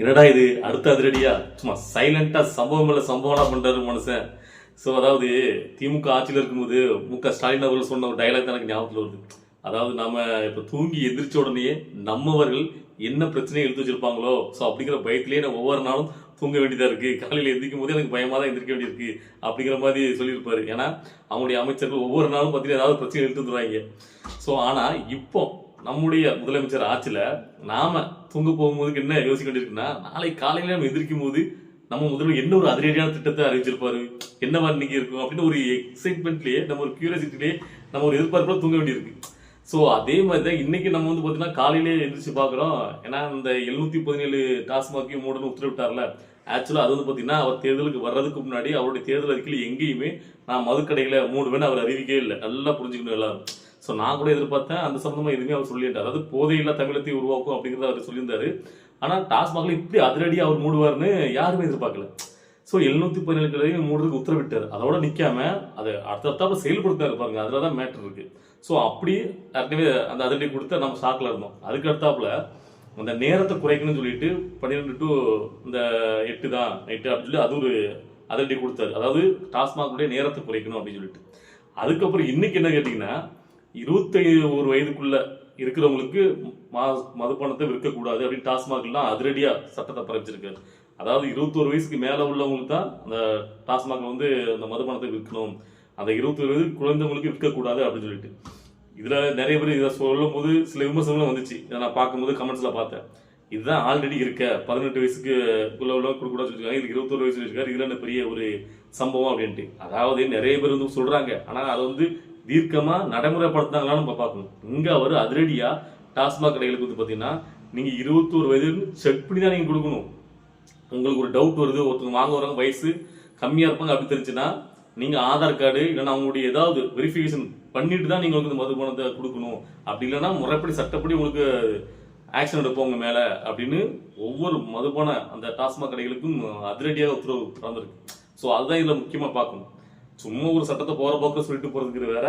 என்னடா இது அடுத்த அதிரடியா சும்மா சைலண்டா சம்பவம் இல்ல சம்பவம்லாம் பண்றாரு மனுஷன். ஸோ அதாவது திமுக ஆட்சியில் இருக்கும்போது மு.க.ஸ்டாலின் அவர்கள் சொன்ன ஒரு டைலாக் தான் எனக்கு ஞாபகத்தில் வருது. அதாவது நாம இப்ப தூங்கி எந்திரிச்ச உடனே நம்மவர்கள் என்ன பிரச்சனையை எடுத்து வச்சிருப்பாங்களோ ஸோ அப்படிங்கிற பயத்திலேயே நான் ஒவ்வொரு நாளும் தூங்க வேண்டியதா இருக்கு, காலையில் எந்திரிக்கும் போது எனக்கு பயமா தான் எந்திரிக்க வேண்டியிருக்கு அப்படிங்கிற மாதிரி சொல்லியிருப்பாரு. ஏன்னா அவங்களுடைய அமைச்சர்கள் ஒவ்வொரு நாளும் பார்த்தீங்கன்னா ஏதாவது பிரச்சனை எடுத்து வந்துருவாங்க. ஸோ ஆனா இப்போ நம்முடைய முதலமைச்சர் ஆட்சியில நாம தூங்க போகும்போது என்ன யோசிக்க வேண்டியிருக்குன்னா, நாளை காலையில நம்ம எந்திரிக்கும் போது நம்ம முதல்வர் என்ன ஒரு அதிரடியான திட்டத்தை அறிவிச்சிருப்பாரு, என்ன மாதிரி இன்னைக்கு இருக்கும் அப்படின்னு ஒரு எக்ஸைட்மெண்ட்லயே நம்ம ஒரு கியூரியாசிட்டிலேயே நம்ம ஒரு எதிர்பார்ப்புல தூங்க வேண்டியிருக்கு. ஸோ அதே மாதிரி தான் இன்னைக்கு நம்ம வந்து பார்த்தீங்கன்னா காலையிலே எந்திரிச்சு பார்க்குறோம். ஏன்னா இந்த 717 டாஸ்மாகையும் மூடன்னு உத்தரவிட்டார்ல, ஆக்சுவலாக அது வந்து பார்த்தீங்கன்னா அவர் தேர்தலுக்கு வர்றதுக்கு முன்னாடி அவருடைய தேர்தல் அறிக்கையில் எங்கேயுமே நான் மதுக்கடைகளை மூடுவேன்னு அவர் அறிவிக்கவே இல்லை. நல்லா புரிஞ்சுக்கணும் எல்லாரும். ஸோ நான் கூட எதிர்பார்த்தேன் அந்த சம்பந்தமா எதுவுமே அவர் சொல்லிட்டார். அதாவது போதையில்லா தமிழத்தை உருவாக்கும் அப்படிங்கிறத அவர் சொல்லியிருந்தாரு. ஆனால் டாஸ்மாக்ல இப்படி அதிரடியாக அவர் மூடுவார்னு யாருமே எதிர்பார்க்கல. ஸோ 717 கடையும் மூடுறதுக்கு உத்தரவிட்டார். அதோட நிற்காம அதை அடுத்தடுத்தாப்ப செயல்படுத்தாரு பாருங்க, அதில் தான் மேட்டர் இருக்கு. ஸோ அப்படி ஏற்கனவே அந்த அதிரடி கொடுத்து நம்ம ஷாக்கில் இருந்தோம். அதுக்கு அடுத்தாப்புல அந்த நேரத்தை குறைக்கணும்னு சொல்லிட்டு 12 to இந்த 8 தான் நைட்டு அப்படின்னு சொல்லி அது ஒரு அதிரடி கொடுத்தாரு. அதாவது டாஸ்மாகுடைய நேரத்தை குறைக்கணும் அப்படின்னு சொல்லிட்டு. அதுக்கப்புறம் இன்னைக்கு என்ன கேட்டீங்கன்னா, 21 வயதுக்குள்ள இருக்கிறவங்களுக்கு மதுபானத்தை விற்கக்கூடாது அப்படின்னு டாஸ்மாக்லாம் அதிரடியா சட்டத்தை பிறப்பிச்சிருக்காரு. அதாவது 21 வயசுக்கு மேல உள்ளவங்களுக்கு தான் அந்த டாஸ்மாக்ல வந்து அந்த மதுபானத்தை விற்கணும், அந்த 21 வயது குழந்தைங்களுக்கு விற்கக்கூடாது அப்படின்னு சொல்லிட்டு. இதுல நிறைய பேர் இதை சொல்லும் போது சில விமர்சனங்களும் வந்துச்சு. இதை நான் பார்க்கும்போது கமெண்ட்ஸ்ல பார்த்தேன். இதுதான் ஆல்ரெடி இருக்க 18 வயசுக்கு உள்ளவங்க கொடுக்கூடாது சொல்லிருக்காங்க, இதுக்கு 21 வயசு இருக்காரு, இதுல என்ன பெரிய ஒரு சம்பவம் அப்படின்ட்டு. அதாவது நிறைய பேர் வந்து சொல்றாங்க, ஆனா அதை வந்து தீர்க்கமா நடைமுறைப்படுத்தினாங்களான்னு நம்ம பார்க்கணும். இங்க அவர் அதிரடியா டாஸ்மாக் கடைகளுக்கு வந்து பாத்தீங்கன்னா நீங்க 21 வயதுன்னு செக் பண்ணி தான் நீங்க கொடுக்கணும். உங்களுக்கு ஒரு டவுட் வருது, ஒருத்தவங்க வாங்க வரவங்க வயசு கம்மியா இருப்பாங்க அப்படி தெரிஞ்சுன்னா நீங்க ஆதார் கார்டு இல்லைன்னா அவங்களுடைய ஏதாவது வெரிஃபிகேஷன் பண்ணிட்டு தான் நீங்க வந்து மதுபானத்தை கொடுக்கணும். அப்படி இல்லைன்னா முறைப்படி சட்டப்படி உங்களுக்கு ஆக்ஷன் எடுப்போம் உங்க மேல அப்படின்னு ஒவ்வொரு மதுபான அந்த டாஸ்மாக் கடைகளுக்கும் அதிரடியாக உத்தரவு பிறந்திருக்கு. ஸோ அதுதான் இதுல முக்கியமா பார்க்கணும். சும்மா ஒரு சட்டத்தை போற போக்க சொல்லிட்டு போறதுக்கு வேற,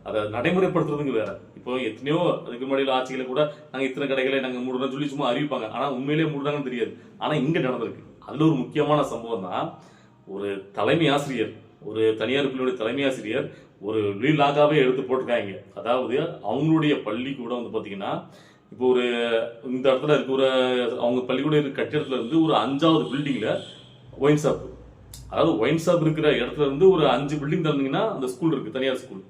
அதை நடைமுறைப்படுத்துறதுக்கு வேற. இப்போ எத்தனையோ அதுக்கு முன்னாடி ஆட்சிகளை கூட நாங்க இத்தனை கடைகளை நாங்க மூடுறோம் சொல்லி சும்மா அறிவிப்பாங்க, ஆனா உண்மையிலேயே மூடுறாங்கன்னு தெரியாது. ஆனா இங்க நடந்திருக்கு. அதுல ஒரு முக்கியமான சம்பவம் தான், ஒரு தலைமை ஆசிரியர், ஒரு தனியார் பள்ளியுடைய தலைமை ஆசிரியர் ஒரு லாகாவே எடுத்து போட்டிருக்காங்க. அதாவது அவங்களுடைய பள்ளி கூட வந்து பாத்தீங்கன்னா இப்போ ஒரு இந்த இடத்துல இருக்க ஒரு அவங்க பள்ளிக்கூட இருக்க கட்டிடத்துல இருந்து ஒரு 5வது பில்டிங்ல ஒயின் ஷாப், அதாவது ஒயின் ஷாப் இருக்கிற இடத்துல இருந்து ஒரு 5 பில்டிங் தந்தீங்கன்னா அந்த ஸ்கூல் இருக்கு, தனியார் ஸ்கூல்.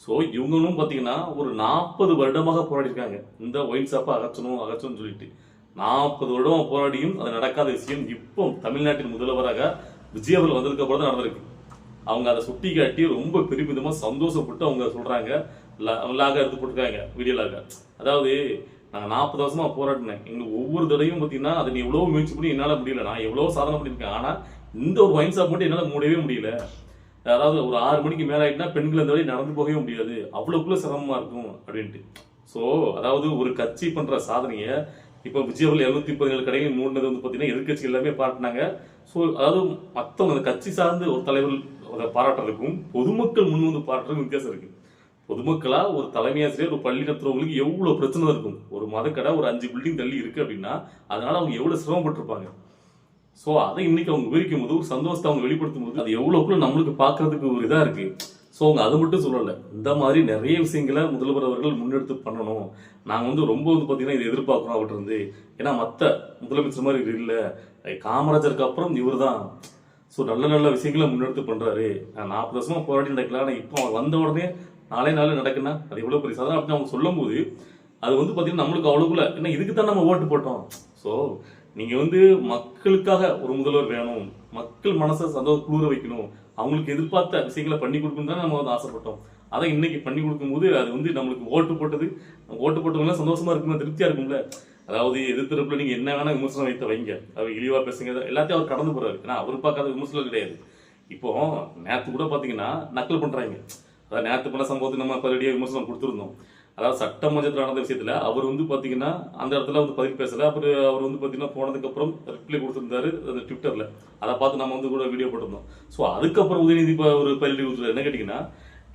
ஸோ இவங்களும் பார்த்தீங்கன்னா ஒரு 40 வருடமாக போராடி இருக்காங்க இந்த ஒயின் ஷாப்பை அகற்றணும்னு சொல்லிட்டு. 40 வருடமாக போராடியும் அது நடக்காத விஷயம் இப்போ தமிழ்நாட்டின் முதல்வராக விஜய் அவர்கள் வந்ததுக்கு அப்புறம் தான் நடந்திருக்கு. அவங்க அதை சுட்டி காட்டி ரொம்ப பெருமிதமா சந்தோஷப்பட்டு அவங்க சொல்றாங்க, லாக எடுத்து போட்டிருக்காங்க, வீடியோ லாக. அதாவது நாங்கள் 40 வருஷமா போராடினேன், எங்களுக்கு ஒவ்வொரு தடையும் பார்த்தீங்கன்னா அதை நீ எவ்வளோ முயற்சி பண்ணி என்னால் முடியல, நான் எவ்வளோ சாதனை பண்ணியிருக்கேன், ஆனால் இந்த ஒரு ஒயின் ஷாப் மட்டும் என்னால் மூடவே முடியல. அதாவது ஒரு 6 மணிக்கு மேலே ஆகிட்டுனா பெண்கள் அந்த வழி நடந்து போகவே முடியாது, அவ்வளோக்குள்ள சிரமமா இருக்கும் அப்படின்ட்டு. ஸோ அதாவது ஒரு கட்சி பண்ற சாதனையை இப்போ விஜய் அவர்கள் 717 கடைகள் மூடினது வந்து பார்த்தீங்கன்னா எதிர்கட்சி எல்லாமே பாராட்டினாங்க. ஸோ அதாவது மற்றவங்க அந்த கட்சி சார்ந்து ஒரு தலைவர் பாராட்டுறதுக்கும் பொதுமக்கள் முன் வந்து பாராட்டுறதுக்கும் வித்தியாசம் இருக்கு. பொதுமக்களா ஒரு தலைமை ஆசிரியர் ஒரு பள்ளி நடத்துறவங்களுக்கு எவ்வளவு பிரச்சனை இருக்கும். ஒரு மதக்கடை ஒரு 5 பில்டிங் தள்ளி இருக்கு அப்படின்னா அதனால அவங்க எவ்வளவு சிரமப்பட்டிருப்பாங்க. ஸோ அதை இன்னைக்கு அவங்க விவரிக்கும் போது ஒரு சந்தோஷத்தை அவங்க வெளிப்படுத்தும் போது அது எவ்வளவுக்குள்ள நம்மளுக்கு பார்க்கறதுக்கு ஒரு இதா இருக்கு. ஸோ அவங்க அதை மட்டும் சொல்லலை, இந்த மாதிரி நிறைய விஷயங்களை முதல்வர் அவர்கள் முன்னெடுத்து பண்ணணும். நாங்கள் வந்து ரொம்ப வந்து பார்த்தீங்கன்னா இதை எதிர்பார்க்குறோம் அவர்கிட்ட இருந்து. ஏன்னா மற்ற முதலமைச்சர் மாதிரி இது இல்லை, காமராஜருக்கு அப்புறம் இவர் தான். ஸோ நல்ல நல்ல விஷயங்களை முன்னெடுத்து பண்றாரு. 40 வருஷமா போராடி நடக்கலாம், ஆனால் இப்போ அவர் வந்த உடனே நாளே நடக்குன்னா அது எவ்வளோ பெரிய சாதனை அப்படின்னு அவங்க சொல்லும் போது அது வந்து பார்த்தீங்கன்னா நம்மளுக்கு அவ்வளோக்குள்ள ஏன்னா இதுக்கு தான் நம்ம ஓட்டு போட்டோம். ஸோ நீங்க வந்து மக்களுக்காக ஒரு முதல்வர் வேணும், மக்கள் மனசை சந்தோஷம் குளிர வைக்கணும், அவங்களுக்கு எதிர்பார்த்த விஷயங்களை பண்ணி கொடுக்கணும் தான் நம்ம வந்து ஆசைப்பட்டோம். அதை இன்னைக்கு பண்ணி கொடுக்கும்போது அது வந்து நம்மளுக்கு ஓட்டு போட்டவங்க சந்தோஷமா இருக்கும்ல, திருப்தியா இருக்கும்ல. அதாவது எதிர்த்தரப்புல நீங்க என்ன வேணா விமர்சனம் வைங்க, அவர் இழிவா பேசுங்க, எல்லாத்தையும் அவர் கடந்து போறாரு. ஏன்னா அவர் பார்க்காத விமர்சனம் கிடையாது. இப்போ நேற்று கூட பாத்தீங்கன்னா நக்கல் பண்றாங்க. அதாவது நேற்று பண்ண சம்பவத்துக்கு நம்ம பதிலடியாக விமர்சனம் கொடுத்துருந்தோம். அதாவது சட்டமன்றத்தில் நடந்த விஷயத்துல அவர் வந்து பாத்தீங்கன்னா அந்த இடத்துல வந்து பதில் பேசல. அப்புறம் அவர் வந்து பாத்தீங்கன்னா போனதுக்கு அப்புறம் ரிப்ளை கொடுத்திருந்தாரு அந்த ட்விட்டர்ல, அதை பார்த்து நம்ம வந்து கூட வீடியோ போட்டிருந்தோம். ஸோ அதுக்கப்புறம் உதயநிதி ஒரு பதிலடி கொடுத்துருக்காரு. என்ன கேட்டீங்கன்னா,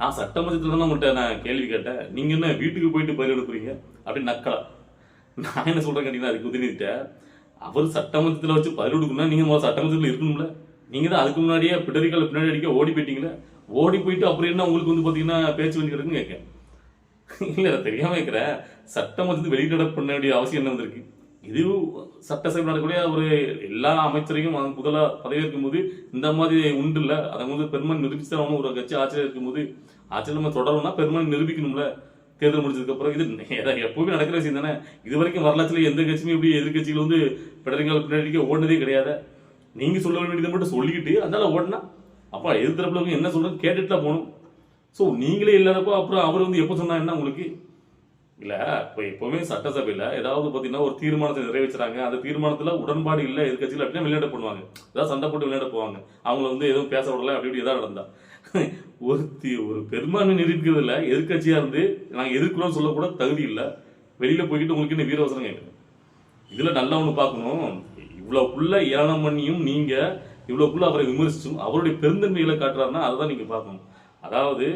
நான் சட்டமன்றத்தில் தான் உங்கள்கிட்ட நான் கேள்வி கேட்டேன், நீங்க என்ன வீட்டுக்கு போயிட்டு பதில் எடுப்புறீங்க அப்படின்னு நக்கலா. நான் என்ன சொல்றேன் கேட்டீங்கன்னா, அதுக்கு உதயநிதிட்ட அவர் சட்டமன்றத்தில் வச்சு பதில் கொடுக்கணும்னா நீங்க முதல்ல சட்டமன்றத்தில் இருக்கணும்ல. நீங்க தான் அதுக்கு முன்னாடியே பிடரிக்கால பின்னாடி அடிக்க ஓடி போயிட்டீங்களே. ஓடி போயிட்டு அப்புறம் என்ன உங்களுக்கு வந்து பாத்தீங்கன்னா பேச்சு வந்துக்கிறதுன்னு கேட்க. இல்ல தெரியாம இருக்கிறேன். சட்டமன்றத்தில் வெளியிட பண்ண வேண்டிய அவசியம் என்ன வந்திருக்கு? இது சட்டசபை நடக்கக்கூடிய ஒரு எல்லா அமைச்சரையும் முதல்ல பதவியேற்கும் போது இந்த மாதிரி உண்டு இல்ல. அதை வந்து பெரும்பான்மை நிரூபிச்சு ஒரு கட்சி ஆட்சியில் இருக்கும் போது ஆட்சியில் நம்ம தொடரணும்னா பெரும்பான்மை நிரூபிக்கணும்ல. தேர்தல் முடிச்சதுக்கு அப்புறம் இது எப்பவுமே நடக்கிற விஷயம் தானே. இது வரைக்கும் வரலாற்றுல எந்த கட்சியுமே இப்படி எதிர்கட்சிகள் வந்து பிடரிங்கால பின்னாடி ஓடினதே கிடையாது. நீங்க சொல்ல வேண்டியதை மட்டும் சொல்லிக்கிட்டு அதனால ஓடினா அப்ப எதிர்த்தரப்புல என்ன சொல்றது கேட்டுட்டு போகணும். ஸோ நீங்களே இல்லாதப்போ அப்புறம் அவர் வந்து எப்போ சொன்னா என்ன உங்களுக்கு? இல்ல இப்போ எப்பவுமே சட்டசபையில ஏதாவது பாத்தீங்கன்னா ஒரு தீர்மானத்தை நிறைவேற்றுறாங்க. அந்த தீர்மானத்துல உடன்பாடு இல்ல எதிர்கட்சியில் அப்படின்னா வெளிநாடு பண்ணுவாங்க. ஏதாவது சண்டை போட்டு வெளிநாடு போவாங்க. அவங்கள வந்து எதுவும் பேச விடல அப்படி இப்படி ஏதாவது நடந்தா ஒரு பெரும்பான்மை நிரூபிக்கிறதுல எதிர்கட்சியா இருந்து நாங்க எதிர்க்கிறோம் சொல்லக்கூட தகுதி இல்லை. வெளியில போய்கிட்டு உங்களுக்கு என்ன வீரவசனம் கேட்குறேன். இதுல நல்லா ஒண்ணு பார்க்கணும். இவ்வளவுக்குள்ள ஏளனம் பண்ணியும் நீங்க இவ்வளவுக்குள்ள அவரை விமர்சிச்சும் அவருடைய பெருந்தன்மைகளை காட்டுறாருன்னா அதை நீங்க பார்க்கணும். அதாவது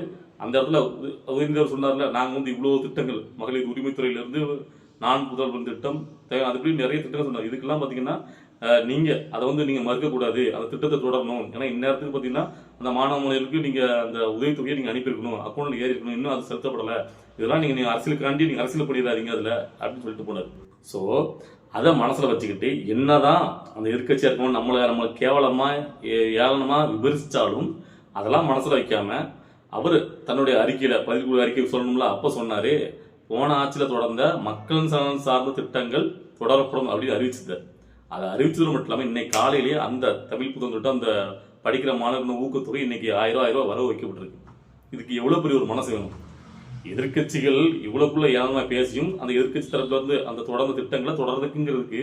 அந்த இடத்துல உதயநிதி சொன்னார்ல, நாங்க வந்து இவ்வளவு திட்டங்கள் மகளிர் உரிமைத்துறையில இருந்து நான் புதல்வன் திட்டம் அதுபடி நிறைய திட்டங்கள் சொன்னார். இதுக்கெல்லாம் பாத்தீங்கன்னா நீங்க அதை வந்து நீங்க மறுக்க கூடாது. அந்த திட்டத்தை தொடரணும். ஏன்னா இந்நேரத்துக்கு பாத்தீங்கன்னா அந்த மாணவ மாணவர்களுக்கு நீங்க அந்த உதவித்தொகையை நீங்க அனுப்பியிருக்கணும், அக்கௌண்ட்ல ஏறி இருக்கணும், இன்னும் அது செலுத்தப்படல. இதெல்லாம் நீங்க அரசியலுக்காண்டி நீங்க அரசியல் பண்ணிடாதீங்க அதுல அப்படின்னு சொல்லிட்டு போனார். சோ அதை மனசுல வச்சுக்கிட்டு என்னதான் அந்த எதிர்கட்சியா இருக்கணும் நம்மளை கேவலமா ஏளனமா விமர்சிச்சாலும் அதெல்லாம் மனசுல வைக்காம அவர் தன்னுடைய அறிக்கையில பதில் அறிக்கை சொல்லணும்ல. அப்ப சொன்னாரு, போன ஆட்சியில தொடர்ந்த மக்கள் சார்ந்த திட்டங்கள் தொடரப்படும் அப்படின்னு அறிவிச்சது. அதை அறிவிச்சது மட்டும் இல்லாம இன்னைக்கு காலையிலேயே அந்த தமிழ் புத்தகம் திட்டம் அந்த படிக்கிற மாணவர்கள் ஊக்கத்தொகை இன்னைக்கு 1000 வரவு வைக்கப்பட்டிருக்கு. இதுக்கு எவ்வளவு பெரிய ஒரு மனசு வேணும். எதிர்கட்சிகள் இவ்வளவுக்குள்ள ஏழமா பேசியும் அந்த எதிர்கட்சி தரப்புல இருந்து அந்த தொடர்ந்த திட்டங்களை தொடர்றதுக்குங்கிறதுக்கு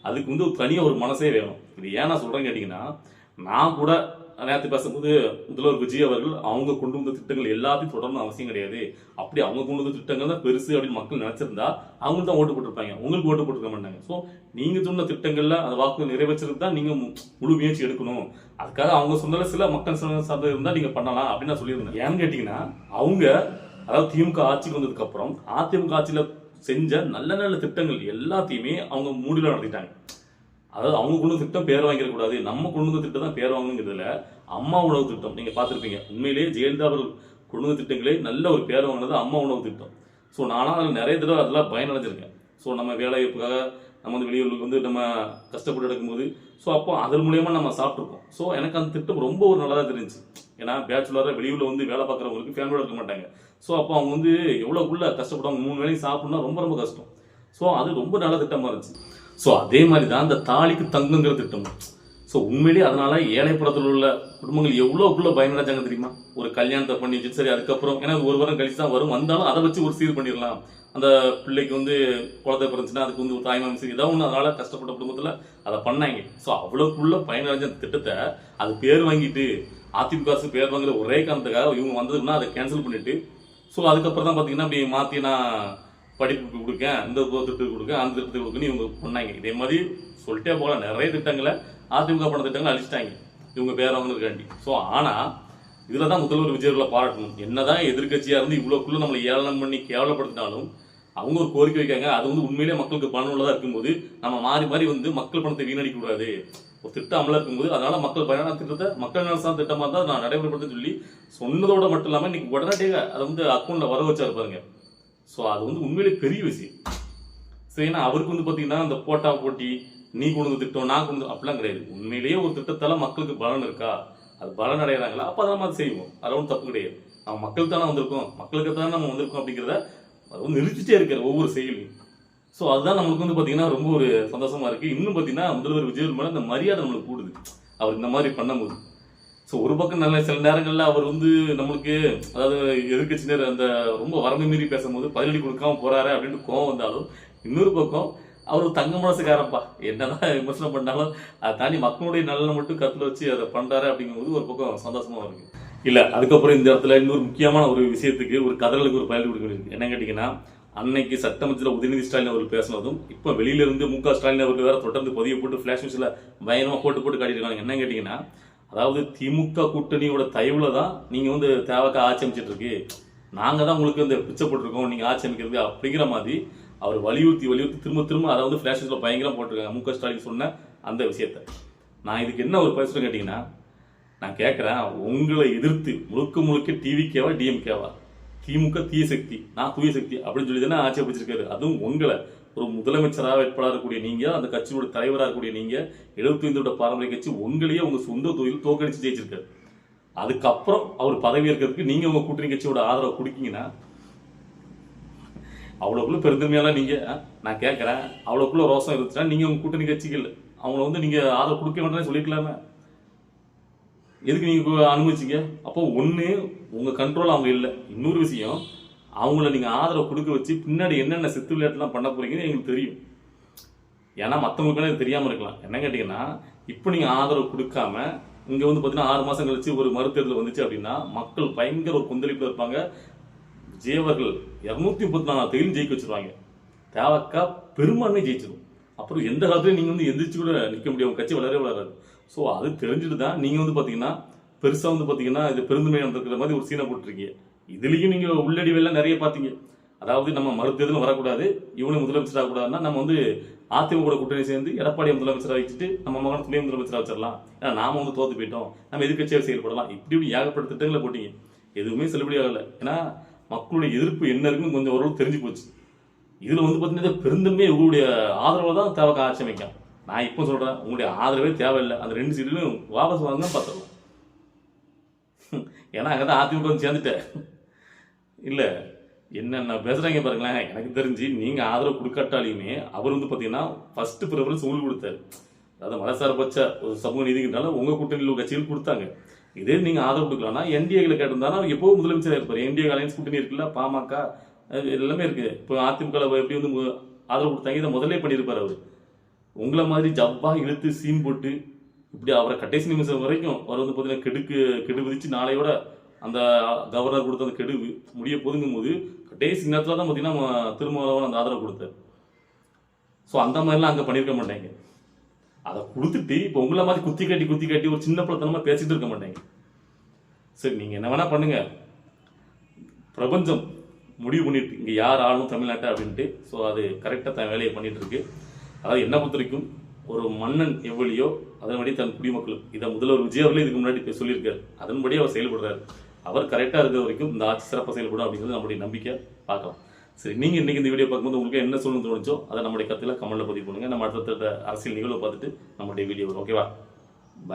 அதுக்கு வந்து தனியா ஒரு மனசே வேணும். இது ஏன் நான் சொல்றேன்னு கேட்டீங்கன்னா, நான் கூட நேற்று பேசும்போது முதல்வர் விஜய் அவர்கள் அவங்க கொண்டு வந்த திட்டங்கள் எல்லாத்தையும் தொடரணும் அவசியம் கிடையாது. அப்படி அவங்க கொண்டு வந்த திட்டங்கள் தான் பெருசு அப்படின்னு மக்கள் நினைச்சிருந்தா அவங்க தான் ஓட்டு போட்டிருப்பாங்க, உங்களுக்கு ஓட்டு போட்டுருக்க மாட்டாங்க. ஸோ நீங்க சொன்ன திட்டங்கள்ல அந்த வாக்கு நிறைவேற்றுறது தான் நீங்க முழு முயற்சி எடுக்கணும். அதுக்காக அவங்க சொன்னல சில மக்கள் சார்ந்த இருந்தா நீங்க பண்ணலாம் அப்படின்னு நான் சொல்லியிருந்தேன். ஏன்னு கேட்டீங்கன்னா, அவங்க அதாவது திமுக ஆட்சிக்கு வந்ததுக்கு அப்புறம் அதிமுக ஆட்சியில செஞ்ச நல்ல நல்ல திட்டங்கள் எல்லாத்தையுமே அவங்க மூடில நடத்திட்டாங்க. அதாவது அவங்க கொண்டு வந்த திட்டம் பேர் வாங்கிடக்கூடாது, நம்ம கொண்டு வந்த திட்டம் தான் பேர் வாங்கணுங்கிறதுல அம்மா உணவு திட்டம் நீங்க பார்த்துருப்பீங்க. உண்மையிலேயே ஜெயலலிதா அவர்கள் கொண்டு வந்த திட்டங்களே நல்ல ஒரு பேர் வாங்கினது அம்மா உணவு திட்டம். ஸோ நானும் அதில் நிறைய தடவை அதெல்லாம் பயனடைஞ்சிருக்கேன். ஸோ நம்ம வேலைவாய்ப்புக்காக நம்ம வந்து வெளியூருக்கு வந்து நம்ம கஷ்டப்பட்டு எடுக்கும்போது ஸோ அப்போ அதன் மூலியமா நம்ம சாப்பிட்ருக்கோம். ஸோ எனக்கு அந்த திட்டம் ரொம்ப ஒரு நல்லதாக தெரிஞ்சு. ஏன்னா பேச்சுலராக வெளியூர்ல வந்து வேலை பார்க்குறவங்களுக்கு ஃபேமிலியோட இருக்க மாட்டாங்க. ஸோ அப்போ அவங்க வந்து எவ்வளோக்குள்ள கஷ்டப்படுவாங்க, 3 வேளையும் சாப்பிடணும்னா ரொம்ப ரொம்ப கஷ்டம். ஸோ அது ரொம்ப நல்ல திட்டமா இருந்துச்சு. ஸோ அதே மாதிரி தான் அந்த தாலிக்கு தங்குங்கிற திட்டம். ஸோ உண்மையிலேயே அதனால ஏழைப்புறத்தில் உள்ள குடும்பங்கள் எவ்வளோக்குள்ள பயனடைஞ்சாங்க தெரியுமா? ஒரு கல்யாணத்தை பண்ணி வச்சு சரி அதுக்கப்புறம் ஏன்னா ஒரு வாரம் கழிச்சு தான் வரும், வந்தாலும் அதை வச்சு ஒரு சீர் பண்ணிடலாம். அந்த பிள்ளைக்கு வந்து குழந்தை பிறந்துச்சுன்னா அதுக்கு வந்து ஒரு தாய்மாமி சரி ஏதாவது ஒன்று அதனால கஷ்டப்பட்ட குடும்பத்தில் அதை பண்ணாங்க. ஸோ அவ்வளோக்குள்ள பயனடைஞ்ச திட்டத்தை அது பேர் வாங்கிட்டு அதிமுக அரசு பேர் வாங்குற ஒரே காரணத்துக்காக இவங்க வந்ததுன்னா அதை கேன்சல் பண்ணிட்டு ஸோ அதுக்கப்புறம் தான் பார்த்தீங்கன்னா அப்படி மாற்றி நான் படிப்புக்கு கொடுக்கேன், இந்த திட்டத்துக்கு கொடுக்க அந்த திட்டத்துக்கு கொடுக்குன்னு இவங்க பண்ணாங்க. இதே மாதிரி சொல்லிட்டே போகலாம். நிறைய திட்டங்களை அதிமுக பண்ண திட்டங்களை அழிச்சிட்டாங்க இவங்க பேர் வாங்கினதுக்காண்டி. ஸோ ஆனால் இதில் தான் முதல்வர் விஜயர்களை பாராட்டணும். என்னதான் எதிர்கட்சியாக இருந்து இவ்வளோக்குள்ள நம்மளை ஏளனம் பண்ணி கேவலப்படுத்தினாலும் அவங்க ஒரு கோரிக்கை வைக்காங்க. அது வந்து உண்மையிலேயே மக்களுக்கு பயனுள்ளதாக இருக்கும்போது நம்ம மாறி மாறி வந்து மக்கள் பணத்தை வீணடிக்க கூடாது. ஒரு திட்டம் அமலாக இருக்கும்போது அதனால மக்கள் பயனான திட்டத்தை மக்கள் நலசார்ந்த திட்டமாக தான் நான் நடைமுறைப்படுத்த சொல்லி சொன்னதோட மட்டும் இல்லாமல் இன்னைக்கு உடனடியாக அதை வந்து அக்கௌண்ட்ல வர வச்சா இருப்பாருங்க. ஸோ அது வந்து உண்மையிலே பெரிய விஷயம். சரி, ஏன்னா அவருக்கு வந்து பார்த்தீங்கன்னா இந்த போட்டா போட்டி நீ கொண்டு வந்து திட்டம் நான் கொண்டு அப்படிலாம் கிடையாது. உண்மையிலேயே ஒரு திட்டத்தால மக்களுக்கு பலன் இருக்கா, அது பலன் அடைகிறாங்களா, அப்போ அதை நம்ம அது செய்வோம். அது ஒன்றும் தப்பு கிடையாது. நம்ம மக்களுக்கு தானே வந்திருக்கோம், மக்களுக்கு தானே நம்ம வந்திருக்கோம் அப்படிங்கிறத அது வந்து நிறுத்திட்டே இருக்கிற ஒவ்வொரு செயலையும். ஸோ அதுதான் நம்மளுக்கு வந்து பார்த்தீங்கன்னா ரொம்ப ஒரு சந்தோஷமா இருக்கு. இன்னும் பார்த்தீங்கன்னா முதல்வர் விஜய் மேலே இந்த மரியாதை நம்மளுக்கு கூடுது அவர் இந்த மாதிரி பண்ணும்போது. ஸோ ஒரு பக்கம் நல்ல சில நேரங்களில் அவர் வந்து நம்மளுக்கு அதாவது எதிர்கட்சியினர் அந்த ரொம்ப வரம்பு மீறி பேசும்போது பதிலடி கொடுக்காம போறாரு அப்படின்னு கோவம் வந்தாலும், இன்னொரு பக்கம் அவர் தங்க மனசுக்காரப்பா என்னதான் விமர்சனம் பண்ணாலும் அதை தாண்டி மக்களுடைய நலனை மட்டும் கருத்துல வச்சு அதை பண்றாரு அப்படிங்கும்போது ஒரு பக்கம் சந்தோஷமா இருக்கு. இல்ல அதுக்கப்புறம் இந்த இடத்துல இன்னொரு முக்கியமான ஒரு விஷயத்துக்கு ஒரு கதறலுக்கு ஒரு பதில் கொடுக்க வேண்டியது என்ன கேட்டீங்கன்னா, அன்னைக்கு சட்டமன்றத்தில் உதயநிதி ஸ்டாலின் அவர்கள் பேசினதும் இப்போ வெளியில இருந்து மு.க. ஸ்டாலின் அவர்கள் வேற தொடர்ந்து பதிவு போட்டு ஃபிளாஷ் நியூஸ்ல பயணமா போட்டு காட்டியிருக்காங்க. என்ன கேட்டீங்கன்னா, அதாவது திமுக கூட்டணியோட தயவுல தான் நீங்க வந்து தேவக்க ஆட்சி அமைச்சிட்டு இருக்கு, நாங்க தான் உங்களுக்கு இந்த பிச்சை போட்டிருக்கோம் நீங்க ஆட்சி அமைக்கிறது அப்படிங்கிற மாதிரி அவர் வலியுறுத்தி திரும்ப திரும்ப அதை வந்து ஃபிளாஷஸில் பயங்கரம் போட்டிருக்காங்க மு க ஸ்டாலின் சொன்ன அந்த விஷயத்த. நான் இதுக்கு என்ன ஒரு பேசுகிறேன் கேட்டிங்கன்னா, நான் கேட்குறேன், உங்களை எதிர்த்து முழுக்க முழுக்க டிவிகேவா டிஎம்கேவா, திமுக தீய சக்தி, நான் தூய சக்தி அப்படின்னு சொல்லி தானே ஆட்சியை பிடிச்சிருக்காரு. அதுவும் உங்களை ஒரு முதலமைச்சராக வேட்பாளராக இருக்கக்கூடிய நீங்க, அந்த கட்சியோட தலைவராக இருக்கக்கூடிய நீங்க, 75 பாரம்பரிய கட்சி உங்களையே உங்க சொந்த தொழில் தோக்கடிச்சு ஜெயிச்சிருக்காரு. அதுக்கப்புறம் அவர் பதவி இருக்கிறதுக்கு நீங்க உங்க கூட்டணி கட்சியோட ஆதரவு கொடுக்கீங்கன்னா, அவ்வளோக்குள்ள பெருந்தன்மையால நீங்க, நான் கேட்கறேன், அவ்வளோக்குள்ள ரோசம் இருந்துச்சுன்னா நீங்க உங்க கூட்டணி கட்சிகள் அவங்கள வந்து நீங்க ஆதரவு கொடுக்க வேண்டாம்னு சொல்லிக்கலாமே. எதுக்கு நீங்க அனுமதிச்சிங்க? அப்போ ஒன்று உங்க கண்ட்ரோல் அவங்க இல்லை. இன்னொரு விஷயம், அவங்கள நீங்க ஆதரவு கொடுக்க வச்சு பின்னாடி என்னென்ன சித்து விளையாட்டுலாம் பண்ண போறீங்கன்னு எங்களுக்கு தெரியும். ஏன்னா மற்றவங்களுக்குலாம் இது தெரியாமல் இருக்கலாம். என்ன கேட்டிங்கன்னா, இப்போ நீங்கள் ஆதரவு கொடுக்காம இங்கே வந்து பார்த்தீங்கன்னா 6 மாதம் கழிச்சு ஒரு மறுதேர்தல் வந்துச்சு அப்படின்னா மக்கள் பயங்கர ஒரு கொந்தளிப்பில் இருப்பாங்க. விஜயவர்கள் 234 தொகுதியும் ஜெயிக்க வச்சிருவாங்க. தேவக்கா பெரும்பான்மை ஜெயிச்சிடும். அப்புறம் எந்த காலத்துலையும் நீங்கள் வந்து எந்திரிச்சு கூட நிற்க முடியும், கட்சி வளரவே வளராது. ஸோ அது தெரிஞ்சுட்டு தான் நீங்கள் வந்து பார்த்தீங்கன்னா பெருசாக வந்து பார்த்தீங்கன்னா இது பெருந்தன்மை நடந்துக்கிற மாதிரி ஒரு சீனை போட்டிருக்கீங்க. இதுலேயும் நீங்கள் உள்ளடிவெல்லாம் நிறைய பார்த்தீங்க. அதாவது நம்ம மறுதேர்தலும் வரக்கூடாது, இவனை முதலமைச்சர் ஆகக்கூடாதுன்னா நம்ம வந்து அதிமுக கூட்டணி சேர்ந்து எடப்பாடியை முதலமைச்சராக வச்சுட்டு நம்ம மகன் துணை முதலமைச்சராக வச்சிடலாம். ஏன்னா நாம வந்து தோத்து போயிட்டோம், நம்ம எதிர்க்கட்சியாக செயல்படலாம். இப்படி ஏகப்பட்ட திட்டங்களை போட்டீங்க, எதுவுமே செல்லுபடி ஆகலை. ஏன்னா மக்களுடைய எதிர்ப்பு என்ன இருக்குன்னு கொஞ்சம் ஓரளவு தெரிஞ்சு போச்சு. இதில் வந்து பார்த்தீங்கன்னா பெருந்தன்மையை உங்களுடைய ஆதரவு தான் தேவை ஆட்சி அமைக்கும். நான் இப்போ சொல்கிறேன், உங்களுடைய ஆதரவே தேவையில்லை. அந்த 2 சீட்லையும் வாபஸ் வாங்க பார்த்துடலாம். ஏன்னா அங்கே தான் அதிமுக வந்து சேர்ந்துட்டேன். இல்லை என்னென்ன பேசுகிறாங்க பாருங்களேன். எனக்கு தெரிஞ்சு நீங்கள் ஆதரவு கொடுக்காட்டாலையுமே அவர் வந்து பார்த்தீங்கன்னா ஃபர்ஸ்ட் ப்ரிஃபரன்ஸ் உங்களுக்கு கொடுத்தாரு. அதாவது மதசார்பற்ற ஒரு சமூக நீதிக்குனால உங்கள் கூட்டணியில் கட்சிகள் கொடுத்தாங்க. இதே நீங்கள் ஆதரவு கொடுக்கலாம்னா என்டிஏகளை கேட்டிருந்தாலும் அவர் எப்போவும் முதலமைச்சராக இருப்பார். என்டிஏ அலையன்ஸ் கூட்டணி இருக்குல்ல, பாமக எல்லாமே இருக்குது. இப்போ அதிமுக எப்படி வந்து ஆதரவு கொடுத்தாங்க, இதை முதல்ல பண்ணியிருப்பார் அவர். உங்களை மாதிரி ஜவ்வா இழுத்து சீன் போட்டு இப்படி அவரை கடைசி நிமிஷம் வரைக்கும் அவர் வந்து பார்த்தீங்கன்னா கெடு விதிச்சு நாளையோட அந்த கவர்னர் கொடுத்த அந்த கெடு முடிய போதுங்கும் போது கடைசி நேரத்தில் தான் பார்த்தீங்கன்னா திருமாவளவன் அந்த ஆதரவு கொடுத்தார். ஸோ அந்த மாதிரிலாம் அங்கே பண்ணியிருக்க மாட்டாங்க. அதை கொடுத்துட்டு இப்போ உங்களை மாதிரி குத்தி காட்டி ஒரு சின்ன பழத்தனமாக பேசிட்டு இருக்க மாட்டாங்க. சரி, நீங்கள் என்ன வேணா பண்ணுங்க, பிரபஞ்சம் முடிவு பண்ணிட்டு இங்கே யார் ஆளும் தமிழ்நாட்டை அப்படின்ட்டு. ஸோ அது கரெக்டாக தன் வேலையை பண்ணிட்டு இருக்கு. அதாவது என்ன பொறுத்த வரைக்கும் ஒரு மன்னன் எவ்வளியோ அதன்படி தன் குடிமக்களும், இதை முதல்வர் விஜய் அவர்களே இதுக்கு முன்னாடி சொல்லியிருக்காரு. அதன்படி அவர் செயல்படுறாரு. அவர் கரெக்டாக இருக்கிற வரைக்கும் இந்த ஆட்சி சிறப்பாக செயல்படும் அப்படிங்கிறது நம்மளுடைய நம்பிக்கை. பார்க்கலாம். சரி, நீங்கள் இன்றைக்கி இந்த வீடியோ பார்க்கும்போது உங்களுக்கு என்ன சொல்லணும்னு தோணுச்சோ அதை நம்மளுடைய கருத்தில் கமெண்ட்டில் பதிவு பண்ணுங்கள். நம்ம அடுத்த அரசியல் நிகழ்வை பார்த்துட்டு நம்மளுடைய வீடியோ வரும். ஓகேவா? பாய்.